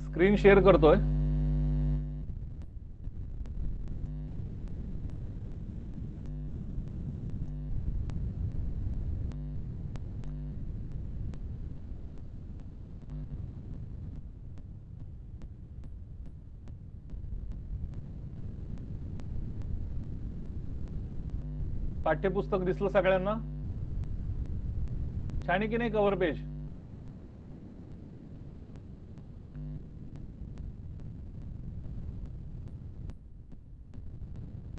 Screen share करतोय. पाठ्यपुस्तक दिसलं सगळ्यांना? छान आहे की नाही कव्हर पेज?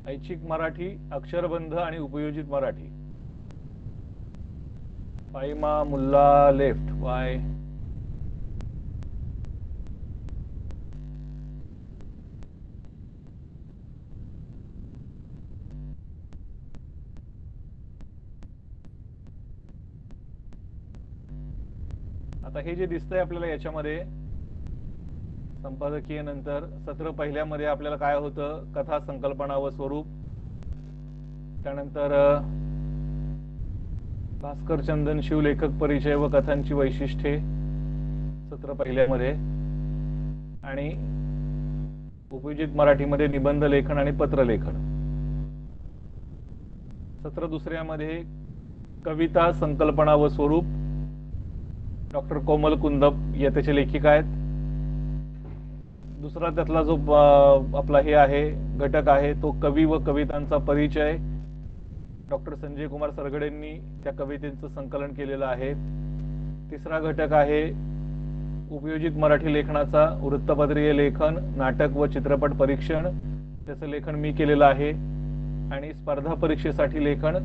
ऐच्छिक मराठी, अक्षरबंध आणि उपयोजित मराठी. फाईमा मुल्ला लेफ्ट. वाय? आता हे जे दिसतंय आपल्याला याच्यामध्ये संपादकीय नंतर सत्र पहिल्यामध्ये आपल्याला काय होतं? कथा, संकल्पना व स्वरूप. त्यानंतर भास्कर चंदन शिव लेखक परिचय व कथांची वैशिष्ट्ये सत्र पहिल्यामध्ये. आणि उपयोजित मराठीमध्ये निबंध लेखन आणि पत्रलेखन. सत्र दुसऱ्यामध्ये कविता, संकल्पना व स्वरूप. डॉक्टर कोमल कुंदप या त्याचे लेखिका आहेत. दुसरा त्यातला जो आपला हे आहे घटक आहे तो कवी व कवितांचा परिचय. डॉक्टर संजय कुमार सरगडेंनी त्या कवितेचं संकलन केलेलं आहे. तिसरा घटक आहे उपयोजित मराठी लेखनाचा वृत्तपत्रीय लेखन, नाटक व चित्रपट परीक्षण. त्याचं लेखन मी केलेलं आहे. आणि स्पर्धा परीक्षेसाठी लेखन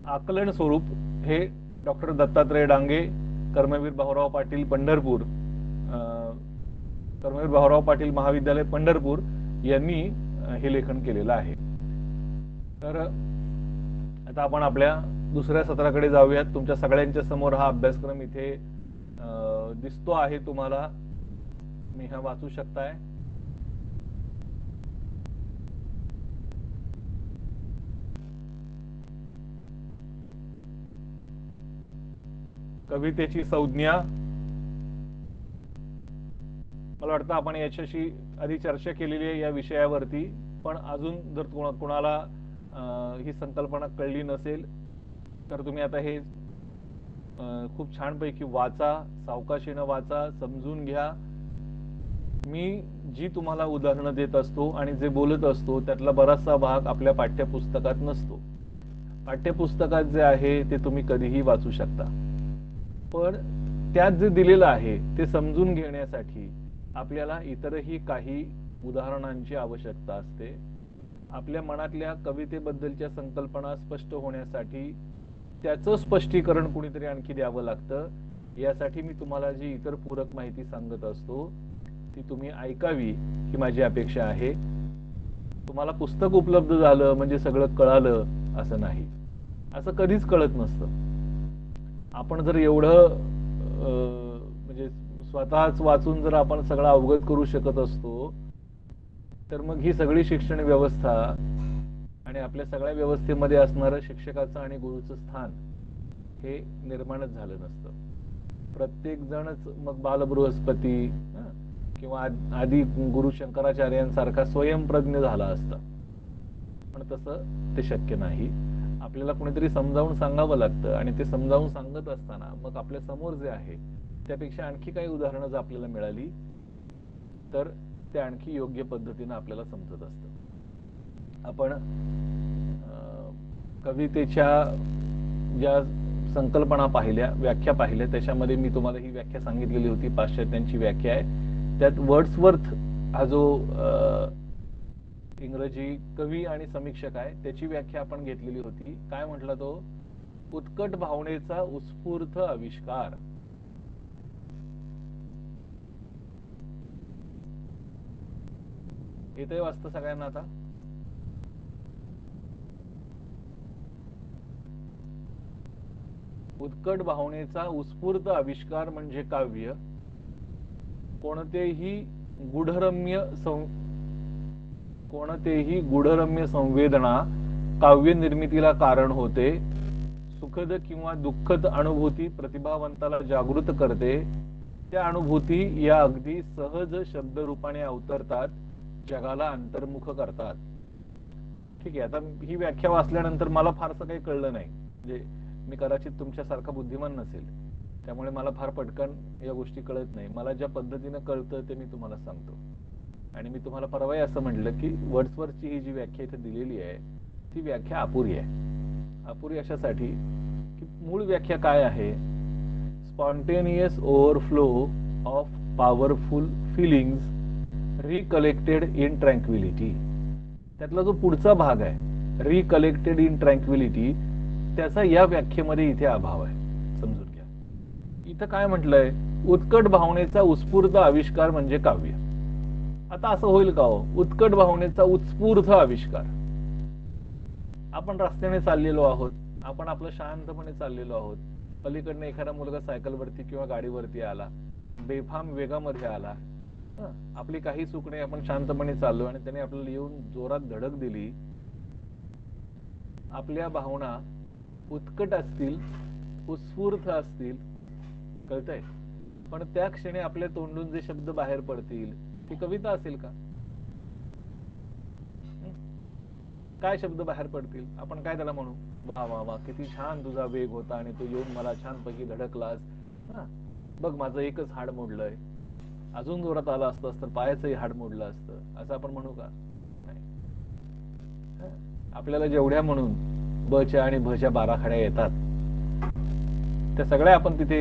आकलन स्वरूप हे डॉक्टर दत्तात्रय डांगे, कर्मवीर भाऊराव पाटील पंढरपूर, कर्मवीर भाऊराव पाटील महाविद्यालय पंढरपूर यांनी हे लेखन केलेलं आहे. तर आता आपण आपल्या दुसऱ्या सत्राकडे जाऊयात. तुमच्या सगळ्यांच्या समोर हा अभ्यासक्रम इथे दिसतो आहे तुम्हाला. मी हा वाचू शकताय. कवितेची संज्ञा. मला वाटतं आपण याच्याशी आधी चर्चा केलेली आहे या विषयावरती, पण अजून जर कोणाला ही संकल्पना कळली नसेल तर तुम्ही आता हे खूप छानपैकी वाचा, सावकाशीनं वाचा, समजून घ्या. मी जी तुम्हाला उदाहरणं देत असतो आणि जे बोलत असतो त्यातला बराचसा भाग आपल्या पाठ्यपुस्तकात नसतो. पाठ्यपुस्तकात जे आहे ते तुम्ही कधीही वाचू शकता, पण त्यात जे दिलेलं आहे ते समजून घेण्यासाठी आपल्याला इतरही काही उदाहरणांची आवश्यकता असते. आपल्या मनातल्या कवितेबद्दलच्या संकल्पना स्पष्ट होण्यासाठी त्याचं स्पष्टीकरण कुणीतरी आणखी द्यावं लागतं. यासाठी मी तुम्हाला जी इतर पूरक माहिती सांगत असतो ती तुम्ही ऐकावी ही माझी अपेक्षा आहे. तुम्हाला पुस्तक उपलब्ध झालं म्हणजे सगळं कळालं असं नाही. असं कधीच कळत नसतं. आपण जर एवढं म्हणजे स्वतःच वाचून जर आपण सगळं अवगत करू शकत असतो तर मग ही सगळी शिक्षण व्यवस्था आणि आपल्या सगळ्या व्यवस्थेमध्ये असणारं शिक्षकाचं आणि गुरुचं स्थान हे निर्माणच झालं नसतं. प्रत्येक जणच मग बालबृहस्पती किंवा आदी गुरु शंकराचार्यांसारखा स्वयंप्रज्ञ झाला असता, पण तसं ते शक्य नाही. आपल्याला कुणीतरी समजावून सांगावं लागतं आणि ते समजावून सांगत असताना मग आपल्या समोर जे आहे त्यापेक्षा आणखी काही उदाहरणं जर आपल्याला मिळाली तर ते आणखी योग्य पद्धतीने आपल्याला समजत असतं. आपण कवितेच्या ज्या संकल्पना पाहिल्या, व्याख्या पाहिल्या, त्याच्यामध्ये मी तुम्हाला ही व्याख्या सांगितलेली होती, पाश्चात्यांची व्याख्या आहे. त्यात वर्ड्सवर्थ हा जो इंग्रजी कवी आणि समीक्षक आहे त्याची व्याख्या आपण घेतलेली होती. काय म्हटला तो? उत्कट भावनेचा उत्स्फूर्त आविष्कार. येतंय वाचतं सगळ्यांना आता? उत्कट भावनेचा उत्स्फूर्त आविष्कार म्हणजे काव्य. कोणतेही गूढरम्य संवेदना काव्य निर्मितीला कारण होते. सुखद किंवा दुःखद अनुभूती प्रतिभावंताला जागृत करते. त्या अनुभूती या अगदी सहज शब्दरूपाने अवतरतात, जगाला अंतर्मुख करतात. ठीक आहे, आता ही व्याख्या वाचल्यानंतर मला फारसं काही कळलं नाही. म्हणजे मी कदाचित तुमच्यासारखा बुद्धिमान नसेल, त्यामुळे मला फार पटकन या गोष्टी कळत नाही. मला ज्या पद्धतीनं कळतं ते मी तुम्हाला सांगतो. आणि मी तुम्हाला परवाही असं म्हटलं की वर्ड्सवर्थची ही जी व्याख्या इथे दिलेली आहे ती व्याख्या अपुरी आहे. अपुरी अशासाठी की मूळ व्याख्या काय आहे? Spontaneous overflow of powerful feelings recollected in tranquillity. त्यातला जो पुढचा भाग आहे रिकलेक्टेड इन ट्रँक्विलिटी, त्याचा या व्याख्येमध्ये इथे अभाव आहे. समजून घ्या. इथं काय म्हटलंय? उत्कट भावनेचा उत्स्फूर्त आविष्कार म्हणजे काव्य. आता असं होईल का हो? उत्कट भावनेचा उत्स्फूर्त आविष्कार. आपण रस्त्याने चाललेलो आहोत, आपण आपलं शांतपणे चाललेलो आहोत, पलीकडनं एखादा मुलगा सायकलवरती किंवा गाडीवरती आला, बेफाम वेगामध्ये आला, आपली काही चूक नाही, आपण शांतपणे चाललो आणि त्याने आपल्याला येऊन जोरात धडक दिली. आपल्या भावना उत्कट असतील, उत्स्फूर्त असतील, कळतंय? पण त्या क्षणी आपल्या तोंडून जे शब्द बाहेर पडतील ती कविता असेल का? काय शब्द बाहेर पडतील? आपण काय त्याला म्हणू? वा वा वा, किती छान तुझा वेग होता आणि तू येऊन मला छानपैकी धडकलास, बघ माझं एकच हाड मोडलंय, अजून जोरात आला असतं तर पायाचंही हाड मोडलं असतं, असं आपण म्हणू का? नाही. आपल्याला जेवढ्या म्हणून बच्या आणि भच्या 12 खड्या येतात त्या सगळ्या आपण तिथे,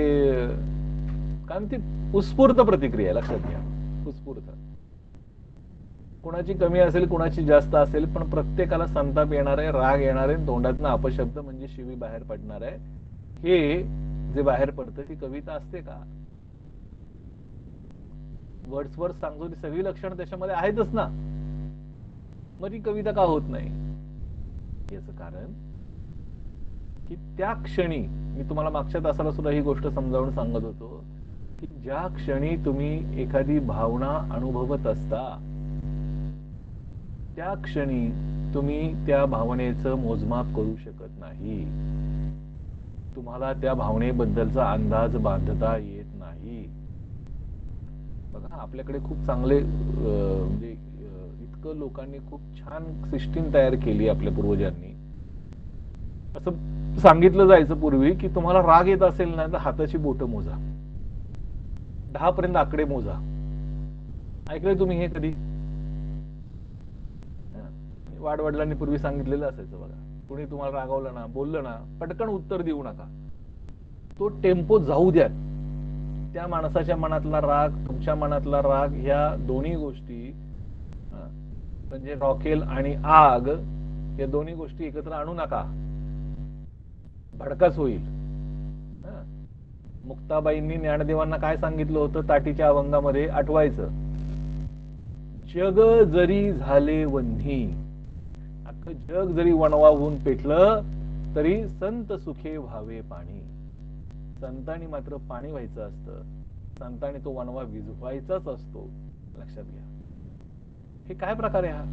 कारण ती उत्स्फूर्त प्रतिक्रिया, लक्षात घ्या. उत्स्फूर्त, कुणाची कमी असेल कुणाची जास्त असेल, पण प्रत्येकाला संताप येणार आहे, राग येणार आहे, तोंडातनं अपशब्द म्हणजे शिवी बाहेर पडणार आहे. हे जे बाहेर पडतं ती कविता असते का? वर्ड्सवर्थ सांगतो ती सगळी लक्षणं त्याच्यामध्ये आहेतच ना, मग ती कविता का होत नाही? याचं कारण की त्या क्षणी, मी तुम्हाला मागच्या तासाला सुद्धा ही गोष्ट समजावून सांगत होतो की ज्या क्षणी तुम्ही एखादी भावना अनुभवत असता त्या क्षणी तुम्ही त्या भावनेचं मोजमाप करू शकत नाही. तुम्हाला त्या भावनेबद्दलचा अंदाज बांधता येत नाही. बघा, आपल्याकडे खूप चांगले म्हणजे इतकं लोकांनी खूप छान सिस्टीम तयार केली आपल्या पूर्वजांनी. असं सांगितलं जायचं पूर्वी की तुम्हाला राग येत असेल ना तर हाताची बोटं मोजा, 10 पर्यंत आकडे मोजा. ऐकलंय तुम्ही हे कधी? वाडवडिलांनी पूर्वी सांगितलेलं असायचं बघा. कुणी तुम्हाला रागावलं ना, बोललं ना, पटकन उत्तर देऊ नका, तो टेम्पो जाऊ द्या. त्या माणसाच्या मनातला राग, तुमच्या मनातला राग, ह्या दोन्ही गोष्टी म्हणजे रॉकेल आणि आग, या दोन्ही गोष्टी एकत्र आणू नका, भडकाच होईल. मुक्ताबाईंनी ज्ञानदेवांना काय सांगितलं होतं? ताटीच्या अभंगामध्ये आठवायचं, जग जरी झाले वन्ही, अख्खं जग जरी वणवा पेटलं तरी संत सुखे व्हावे पाणी. संतांनी मात्र पाणी व्हायचं असतं, संतांनी तो वणवा विझवायचाच असतो. लक्षात घ्या. हे काय प्रकार आहे हा?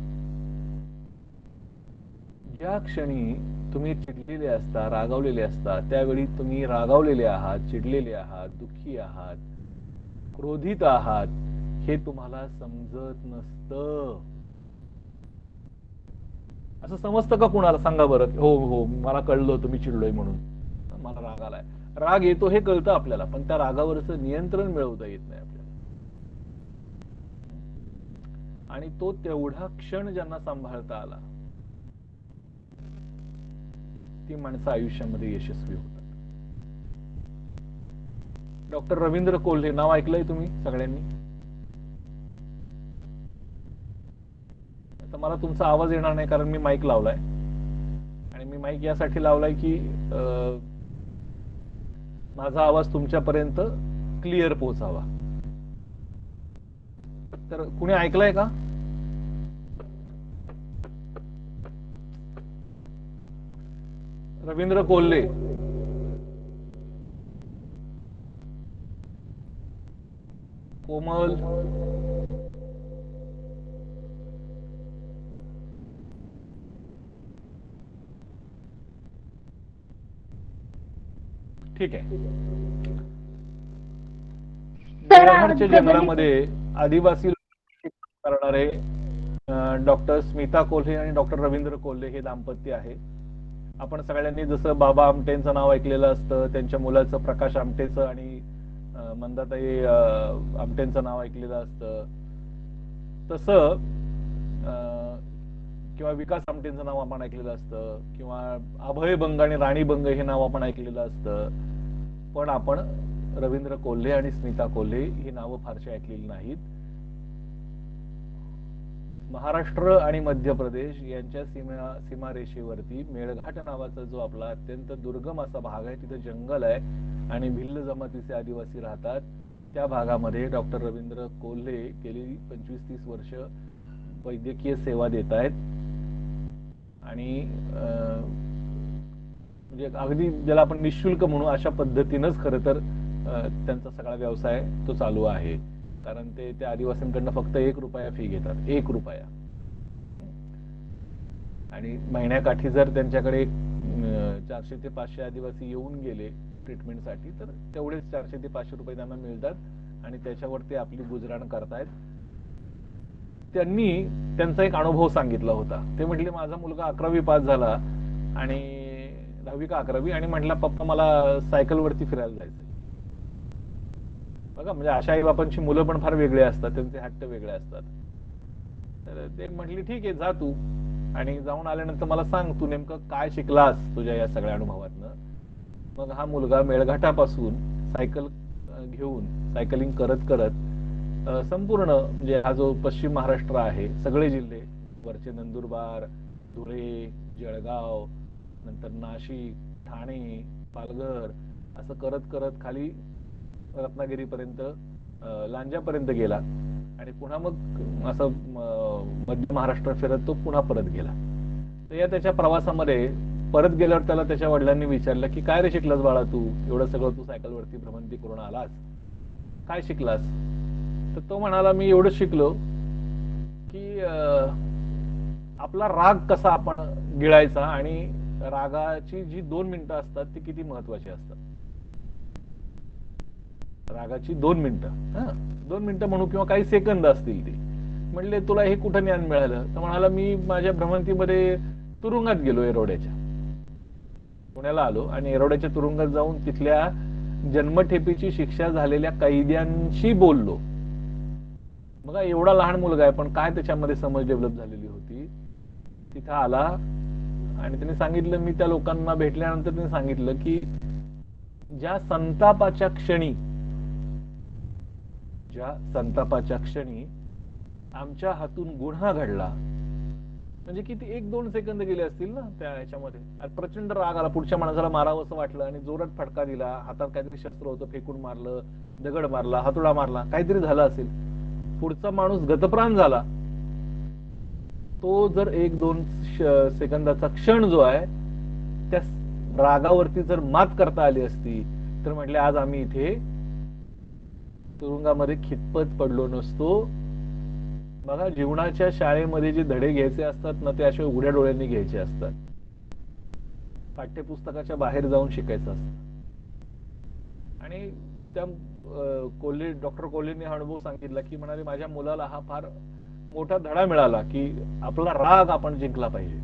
ज्या क्षणी तुम्ही चिडलेले असता, रागावलेले असता, त्यावेळी तुम्ही रागावलेले आहात, चिडलेले आहात, दुःखी आहात, क्रोधित आहात, हे तुम्हाला समजत नसतं. असं समजतं का कुणाला? सांगा बरं. हो हो, मला कळलं तुम्ही चिडलोय म्हणून, मला राग आलाय. राग येतो हे कळतं आपल्याला, पण त्या रागावरचं नियंत्रण मिळवता येत नाही आपल्याला. आणि तो तेवढा क्षण ज्यांना सांभाळता आला ती माणसं आयुष्यामध्ये यशस्वी होतात. डॉक्टर रवींद्र कोल्हे नाव ऐकलंय तुम्ही सगळ्यांनी? आता मला तुमचा आवाज येणार नाही कारण मी माईक लावलाय, आणि मी माईक यासाठी लावलाय की माझा आवाज तुमच्यापर्यंत क्लिअर पोहोचावा. तर कुणी ऐकलंय का? रवींद्र कोल्हे. कोमल, ठीक आहे. मेळघाटच्या जंगलामध्ये आदिवासी करणारे डॉक्टर स्मिता कोल्हे आणि डॉक्टर रवींद्र कोल्हे हे दाम्पत्य आहे. आपण सगळ्यांनी जसं बाबा आमटेंचं नाव ऐकलेलं असतं, त्यांच्या मुलाचं प्रकाश आमटेचं आणि मंदाताई आमटेंचं नाव ऐकलेलं असतं, तसं किंवा विकास आमटेंचं नाव आपण ऐकलेलं असतं, किंवा अभय बंग आणि राणी बंग हे नाव आपण ऐकलेलं असतं, पण आपण रवींद्र कोल्हे आणि स्मिता कोल्हे ही नावं फारशी ऐकलेली नाहीत. महाराष्ट्र आणि मध्य प्रदेश यांच्या सीमारेषेवरती मेळघाट नावाचा जो आपला अत्यंत दुर्गम असा भाग आहे, तिथे जंगल आहे आणि भिल्ल जमातीचे आदिवासी राहतात. त्या भागामध्ये डॉक्टर रवींद्र कोल्हे गेली 25-30 वर्ष वैद्यकीय सेवा देत आहेत आणि म्हणजे अगदी ज्याला आपण निशुल्क म्हणू अशा पद्धतीनंच खरं तर त्यांचा सगळा व्यवसाय तो चालू आहे. कारण ते त्या आदिवासींकडनं फक्त ₹1 फी घेतात, ₹1. आणि महिन्याकाठी जर त्यांच्याकडे 400 ते 500 आदिवासी येऊन गेले ट्रीटमेंटसाठी, तर तेवढेच 400 ते 500 रुपये त्यांना मिळतात आणि त्याच्यावर ते आपली गुजराण करतायत. त्यांनी त्यांचा एक अनुभव सांगितला होता. ते म्हटले, माझा मुलगा 11वी पास झाला आणि 10वी का 11वी, आणि म्हटला, पप्पा मला सायकलवरती फिरायला जायचं. बघा, म्हणजे अशा आई बापांची मुलं पण फार वेगळे असतात, त्यांचे हट्ट वेगळे असतात. तर ते म्हटले, ठीक आहे, जा तू, आणि जाऊन आल्यानंतर मला सांग तू नेमकं काय शिकलास तुझ्या या सगळ्या अनुभवातनं. मग हा मुलगा मेळघाटापासून सायकल घेऊन सायकलिंग करत करत संपूर्ण म्हणजे हा जो पश्चिम महाराष्ट्र आहे, सगळे जिल्हे वरचे नंदुरबार, धुळे, जळगाव, नंतर नाशिक, ठाणे, पालघर, असं करत करत खाली रत्नागिरीपर्यंत, लांजापर्यंत गेला आणि पुन्हा मग असं मध्य महाराष्ट्र फिरत तो पुन्हा परत गेला. तर या त्याच्या प्रवासामध्ये परत गेल्यावर त्याला त्याच्या वडिलांनी विचारलं की काय रे शिकलास बाळा, तू एवढं सगळं तू सायकलवरती भ्रमंती करून आलास, काय शिकलास? तर तो म्हणाला, मी एवढं शिकलो की आपला राग कसा आपण गिळायचा आणि रागाची जी 2 मिनिटं असतात ती किती महत्वाची असतात. रागाची 2 मिनिटं, 2 मिनिटं म्हणू किंवा काही सेकंद असतील ते. म्हणले, तुला हे कुठं ज्ञान मिळालं? तर म्हणाला, मी माझ्या भ्रमंतीमध्ये तुरुंगात गेलो, एरोड्याच्या, पुण्याला आलो आणि एरोड्याच्या तुरुंगात जाऊन तिथल्या जन्मठेपेची शिक्षा झालेल्या कैद्यांशी बोललो. बघा, एवढा लहान मुलगा आहे पण काय त्याच्यामध्ये समज डेव्हलप झालेली होती. तिथं आला आणि त्यांनी सांगितलं, मी त्या लोकांना भेटल्यानंतर त्यांनी सांगितलं की ज्या संतापाच्या क्षणी आमच्या हातून गुन्हा घडला, म्हणजे किती 1-2 सेकंद गेले असतील ना त्या ह्याच्यामध्ये, प्रचंड राग आला, पुढच्या माणसाला मारावं असं वाटलं आणि जोरात फटका दिला, हातात काहीतरी शस्त्र होतं, फेकून मारलं, दगड मारला, हातोडा मारला, काहीतरी झालं असेल, पुढचा माणूस गतप्राण झाला. तो जर 1-2 सेकंदाचा क्षण जो आहे त्या रागावरती जर मात करता आली असती तर म्हटले आज आम्ही इथे तुरुंगामध्ये खितपत पडलो नसतो. बघा, जीवनाच्या शाळेमध्ये जे धडे घ्यायचे असतात ना, ते अशा उघड्या डोळ्यांनी घ्यायचे असतात, पाठ्यपुस्तकाच्या बाहेर जाऊन शिकायचं असतं. आणि त्या डॉक्टर कोल्हेंनी हा अनुभव सांगितला की म्हणाले, माझ्या मुलाला हा फार मोठा धडा मिळाला की आपला राग आपण जिंकला पाहिजे.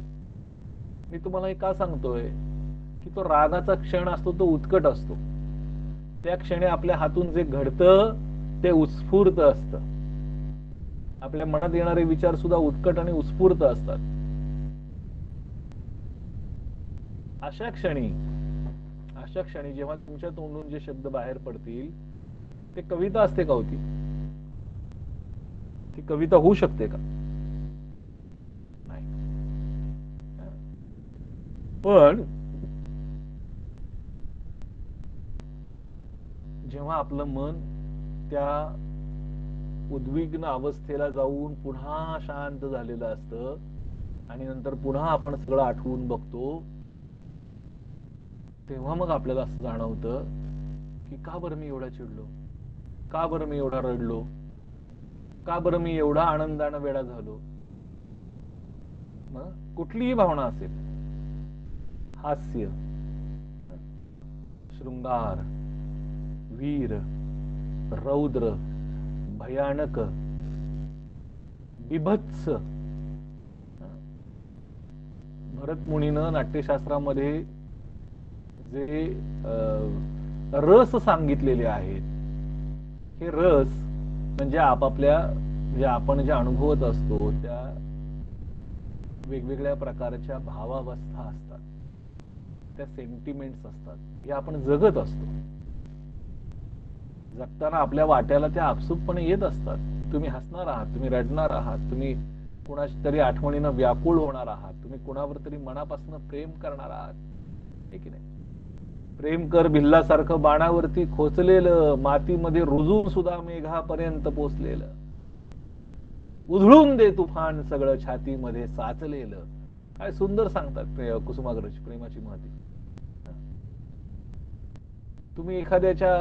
मी तुम्हाला हे का सांगतोय की तो रागाचा क्षण असतो तो उत्कट असतो. त्या क्षणी आपल्या हातून जे घडतं ते उत्स्फूर्त असतं. आपल्या मनात येणारे विचार सुद्धा उत्कट आणि उत्स्फूर्त असतात. अशा क्षणी जेव्हा तुमच्या तोंडून जे शब्द बाहेर पडतील ते कविता असते का होती? ती कविता होऊ शकते का? नाही. पण जेव्हा आपलं मन त्या उद्विग्न अवस्थेला जाऊन पुन्हा शांत झालेलं असतं आणि नंतर पुन्हा आपण सगळं आठवून बघतो, तेव्हा मग आपल्याला असं जाणवतं की का बरं मी एवढा चिडलो, का बरं मी एवढा रडलो, का बरं मी एवढा आनंदानं वेडा झालो. कुठलीही भावना असेल, हास्य, शृंगार, वीर, रौद्र, भयानक, बिभत्स. भरत मुनीनं नाट्यशास्त्रामध्ये जे रस सांगितलेले आहेत, हे रस म्हणजे आपापल्या जे आपण जे अनुभवत असतो त्या वेगवेगळ्या प्रकारच्या भावावस्था असतात, त्या सेंटिमेंट्स असतात, हे आपण जगत असतो. जगताना आपल्या वाट्याला त्या आपसूकपणे येत असतात. तुम्ही हसणार आहात, तुम्ही रडणार आहात, तुम्ही कुणाची तरी आठवणीनं व्याकुळ होणार आहात, तुम्ही कुणावर तरी मनापासून प्रेम करणार आहात, हे की नाही? प्रेम कर भिल्लासारखं बाणावरती खोचलेलं, मातीमध्ये रुजून सुद्धा मेघापर्यंत पोचलेलं, उधळून दे तुफान सगळं छातीमध्ये साचलेलं. काय सुंदर सांगतात कुसुमाग्रज प्रेमाची महती. तुम्ही एखाद्याच्या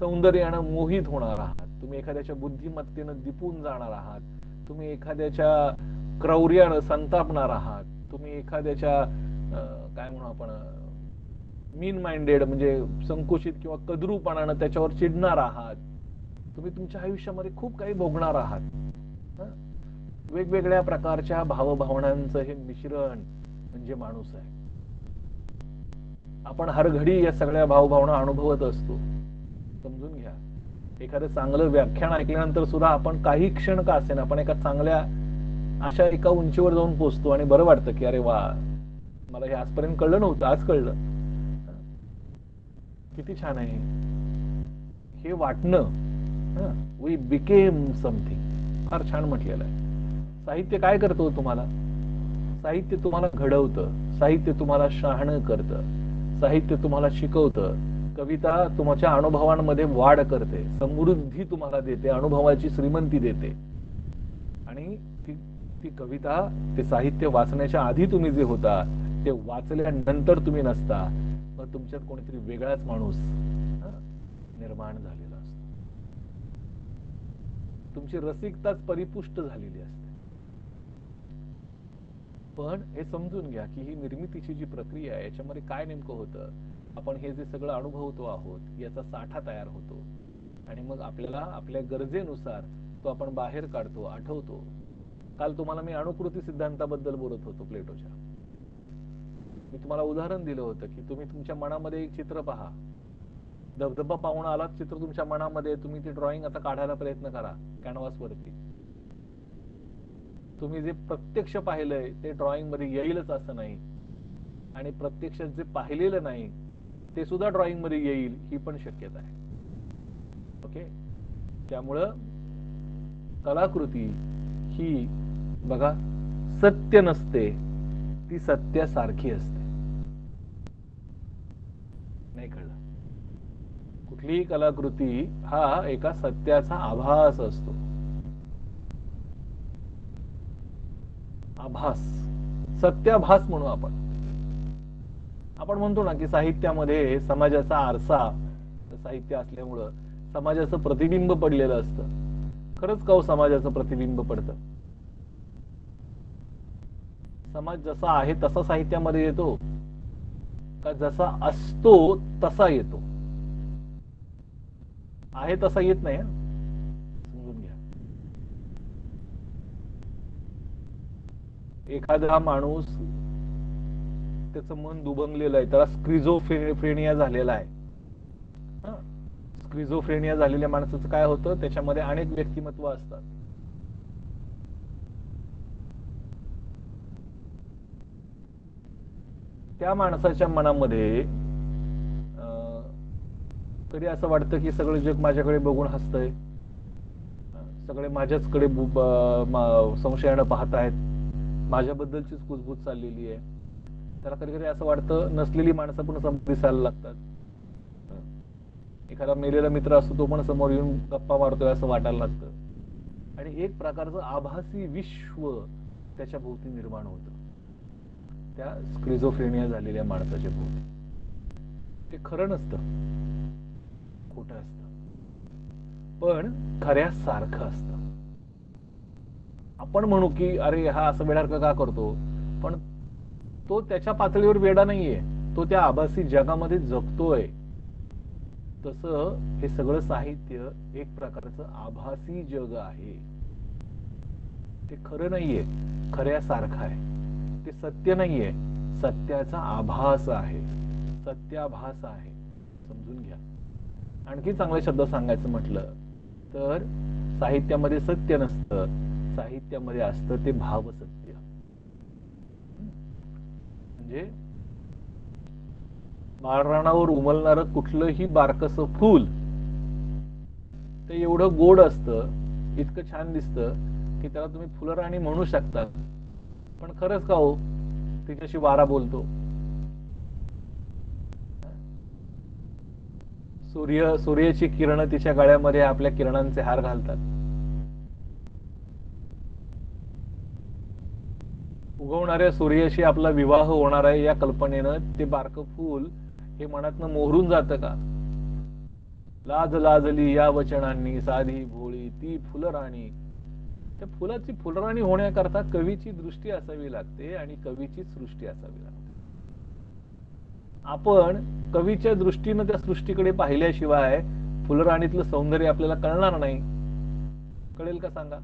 सौंदर्यानं मोहित होणार आहात, तुम्ही एखाद्याच्या बुद्धिमत्तेनं दिपून जाणार आहात, तुम्ही एखाद्याच्या क्रौर्यानं संतापणार आहात, तुम्ही एखाद्याच्या काय म्हणू आपण मीन माइंडेड म्हणजे संकुचित किंवा कद्रूपणानं त्याच्यावर चिडणार आहात. तुम्ही तुमच्या आयुष्यामध्ये खूप काही भोगणार आहात. वेगवेगळ्या प्रकारच्या भावभावनांचं हे मिश्रण म्हणजे माणूस आहे. आपण हर घडी या सगळ्या भावभावना अनुभवत असतो. समजून घ्या, एखादं चांगलं व्याख्यान ऐकल्यानंतर सुद्धा आपण काही क्षण का असेना आपण एका चांगल्या अशा एका उंचीवर जाऊन पोचतो आणि बरं वाटतं की अरे वा, मला हे आजपर्यंत कळलं नव्हतं, आज कळलं. किती छान आहे हे वाटणं. वी बिकेम समथिंग, फार छान म्हटलेलं आहे. साहित्य काय करतो तुम्हाला? साहित्य तुम्हाला घडवतं, साहित्य तुम्हाला शहाणं करतं, साहित्य तुम्हाला शिकवतं. कविता तुमच्या अनुभवांमध्ये वाढ करते, समृद्धी तुम्हाला देते, अनुभवाची श्रीमंती देते. आणि ती कविता, ते साहित्य वाचण्याच्या आधी तुम्ही जे होता ते वाचल्यानंतर तुम्ही नसता, मग तुमच्यात कोणीतरी वेगळाच माणूस निर्माण झालेला असतो. तुमची रसिकताच परिपुष्ट झालेली असते. पण हे समजून घ्या की ही निर्मितीची जी प्रक्रिया आहे याच्यामध्ये काय नेमकं होतं, आपण हे जे सगळं अनुभवतो आहोत याचा साठा तयार होतो आणि मग आपल्याला आपल्या गरजेनुसार तो आपण बाहेर काढतो, आठवतो. काल तुम्हाला मी अणुकृती सिद्धांताबद्दल बोलत होतो, प्लेटोच्या. मी तुम्हाला उदाहरण दिलं होतं की तुम्ही तुमच्या मनामध्ये एक चित्र पहा, धबधबा पाहून आलात, चित्र तुमच्या मनामध्ये, तुम्ही ते ड्रॉइंग आता काढायला प्रयत्न करा कॅनव्हास वरती. तुम्ही जे प्रत्यक्ष पाहिलंय ते ड्रॉइंग मध्ये येईलच असं नाही, आणि प्रत्यक्षात जे पाहिलेलं नाही ते सुद्धा ड्रॉइंग मध्ये येईल ही पण शक्यता आहे. ओके, त्यामुळं कलाकृती ही बघा सत्य नसते, ती सत्यासारखी असते. नाही कळलं? कुठलीही कलाकृती हा एका सत्याचा आभास असतो. आभास, सत्याभास म्हणू आपण. आपण म्हणतो ना की साहित्यामध्ये समाजाचा आरसा, साहित्य असल्यामुळं समाजाचं प्रतिबिंब पडलेलं असतं. खरंच का हो समाजाचं प्रतिबिंब पडतं? समाज जसा आहे तसा साहित्यामध्ये येतो का जसा असतो तसा येतो? आहे तसा येत नाही. समजून घ्या. एखादा माणूस त्याचं मन दुभंगलेलं आहे, त्याला स्क्रिझोफ्रेनिया झालेला आहे. स्क्रिझोफ्रेनिया झालेल्या माणसाचं काय होतं, त्याच्यामध्ये अनेक व्यक्तिमत्व असतात. त्या माणसाच्या मनामध्ये कधी असं वाटतं की सगळं जग माझ्याकडे बघून हसतंय, सगळे माझ्याचकडे संशयानं पाहत आहेत, माझ्याबद्दलचीच कुजबूज चाललेली आहे. त्याला कधी कधी असं वाटतं नसलेली माणसं पण समोर दिसायला लागतात. एखादा मेलेला मित्र असतो तो पण समोर येऊन गप्पा मारतोय असं वाटायला लागतं. आणि एक प्रकारचं आभासी विश्व त्याच्या भोवती निर्माण होतं, त्या स्क्रिझोफ्रेनिया झालेल्या माणसाच्या भोवती. ते खरं नसतं, खोटं असतं, पण खऱ्यासारखं असतं. आपण म्हणू की अरे हा असं वेड्यासारखं का करतो, पण तो त्याच्या पातळीवर वेडा नाहीये, तो त्या आभासी जगामध्ये जगतोय. तसं हे सगळं साहित्य एक प्रकारचं आभासी जग आहे. ते खरं नाहीये, खऱ्यासारखं आहे. ते सत्य नाहीये, सत्याचा आभास आहे, सत्याभास आहे. समजून घ्या. आणखी चांगले शब्द सांगायचं म्हटलं तर साहित्यामध्ये सत्य नसतं, साहित्यामध्ये असतं ते भावसत्य. म्हणजे माळरानावर उमलणारं कुठलंही बारकसं फूल ते एवढं गोड असतं, इतकं छान दिसतं की त्याला तुम्ही फुलराणी म्हणू शकता. पण खरंच का हो, तिच्याशी वारा बोलतो. सूर्याची किरण तिच्या गळ्यामध्ये आपल्या किरणांचे हार घालतात. उगवणाऱ्या सूर्याशी आपला विवाह होणार आहे या कल्पनेनं ते बारकं फूल हे मनातनं मोहरून जातं का? लाज लाजली या वचनांनी साधी भोळी ती फुलराणी. त्या फुलाची फुलराणी होण्याकरता कवीची दृष्टी असावी लागते आणि कवीची सृष्टी असावी लागते. आपण कवीच्या दृष्टीनं त्या सृष्टीकडे पाहिल्याशिवाय फुलराणीतलं सौंदर्य आपल्याला कळणार नाही. कळेल का सांगा?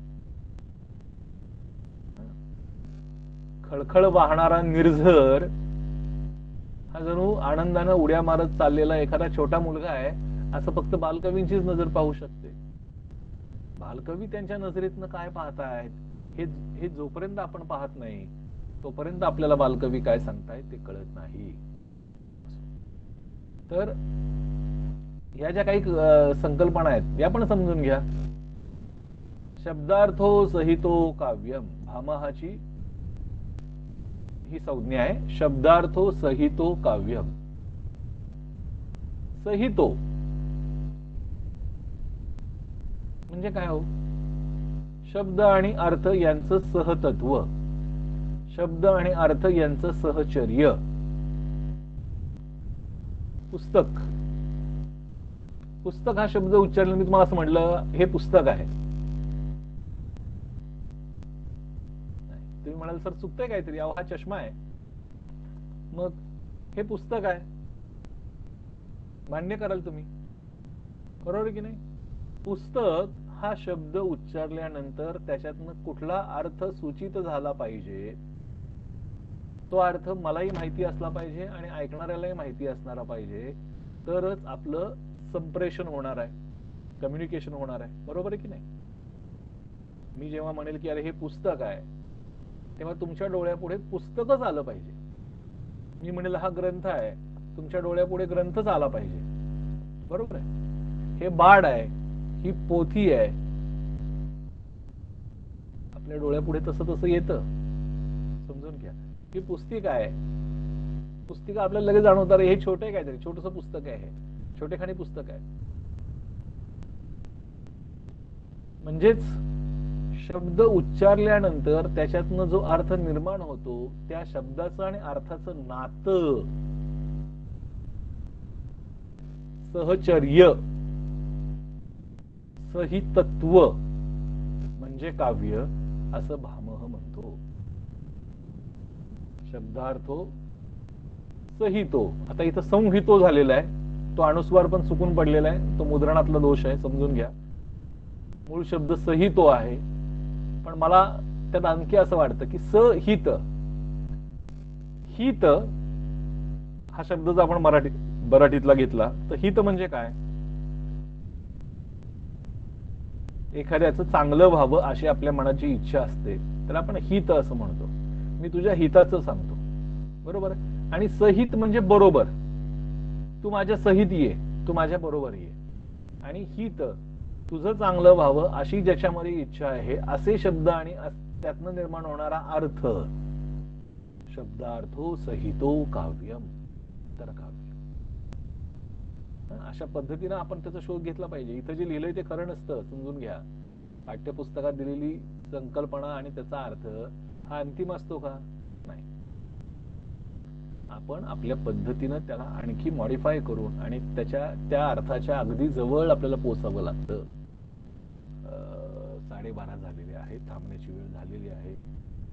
खळखळ वाहणारा निर्झर हा जणू आनंदानं उड्या मारत चाललेला एखादा छोटा मुलगा आहे असं फक्त बालकवींचीच नजर पाहू शकते. बालकवी त्यांच्या नजरेतनं काय पाहतायत हे जोपर्यंत आपण पाहत नाही तोपर्यंत आपल्याला बालकवी काय सांगतायत ते कळत नाही. तर ह्या ज्या काही संकल्पना आहेत या पण समजून घ्या. शब्दार्थो सहितो काव्यम, भामहाची ही संज्ञा आहे. शब्दार्थो सहितो काव्यम. सहितो म्हणजे काय हो? शब्द आणि अर्थ यांचं सहतत्व, शब्द आणि अर्थ यांचं सहचर्य. पुस्तक, पुस्तक हा शब्द उच्चारला मी तुम्हाला असं म्हटलं हे पुस्तक आहे. तुम्ही म्हणाल सर चुकतंय काहीतरी, अहो हा चष्मा आहे. मग हे पुस्तक आहे, मान्य कराल तुम्ही, बरोबर की नाही? पुस्तक हा शब्द उच्चारल्यानंतर त्याच्यातनं कुठला अर्थ सूचित झाला पाहिजे तो अर्थ मलाही माहिती असला पाहिजे आणि ऐकणाऱ्यालाही माहिती असणारा पाहिजे, तरच आपलं संप्रेषण होणार आहे, कम्युनिकेशन होणार आहे. बरोबर आहे की नाही? मी जेव्हा म्हणेल की अरे हे पुस्तक आहे तेव्हा तुमच्या डोळ्यापुढे पुस्तकच आलं पाहिजे. मी म्हणेल हा ग्रंथ आहे, तुमच्या डोळ्यापुढे ग्रंथच आला पाहिजे. बरोबर आहे? हे बाळ आहे, ही पोथी आहे, आपल्या डोळ्यापुढे तसं तसं येतं. समजून घ्या. ही पुस्तिका आहे, पुस्तिका आपल्याला लगेच जाणवतं हे छोटे काहीतरी छोटस पुस्तक आहे, छोटेखानी पुस्तक आहे. म्हणजेच शब्द उच्चारल्यानंतर त्याच्यातनं जो अर्थ निर्माण होतो त्या शब्दाचं आणि अर्थाचं नातं, सहचर्य, सहितत्व म्हणजे काव्य असं भामह म्हणतो. शब्दार्थो सहितो. आता इथं संहितो झालेला आहे, तो अनुस्वार पण चुकून पडलेला आहे, तो मुद्रणातला दोष आहे, समजून घ्या. मूळ शब्द सहितो आहे, पण मला त्यात आणखी असं वाटतं की सहित, हित हा शब्द जर आपण मराठीतला घेतला तर हित म्हणजे काय? एखाद्याचं चांगलं व्हावं अशी आपल्या मनाची इच्छा असते, त्याला आपण हित असं म्हणतो. मी तुझ्या हिताचं सांगतो, बरोबर? आणि सहित म्हणजे बरोबर, तू माझ्या सहित ये, तू माझ्या बरोबर ये. आणि हित तुझं चांगलं व्हावं अशी ज्याच्यामध्ये इच्छा आहे असे शब्द आणि त्यातनं निर्माण होणारा अर्थ. शब्दार्थो सहितो काव्यम, तर काव्य. अशा पद्धतीने आपण त्याचा शोध घेतला पाहिजे. इथं जे लिहिलंय ते खरं नसतं, समजून घ्या. पाठ्यपुस्तकात दिलेली संकल्पना आणि त्याचा अर्थ हा अंतिम असतो का? नाही. आपण आपल्या पद्धतीनं त्याला आणखी मॉडिफाय करून आणि त्या अर्थाच्या अगदी जवळ आपल्याला पोहोचावं लागतं. 12:30 झालेले आहे, थांबण्याची वेळ झालेली आहे.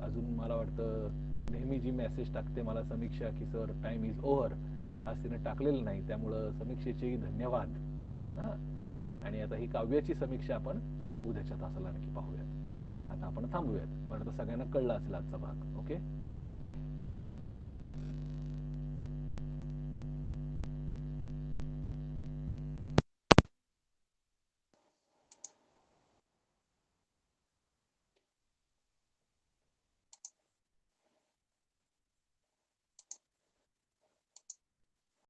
अजून मला वाटतं नेहमी जी मेसेज टाकते मला समीक्षा की सर टाइम इज ओव्हर, आज तिने टाकलेलं नाही, त्यामुळं समीक्षेचेही धन्यवाद. हा, आणि आता ही काव्याची समीक्षा आपण उद्याच्या तासाला नक्की पाहूयात. आता आपण थांबूयात. मला तर सगळ्यांना कळलं असेल आजचा भाग. ओके.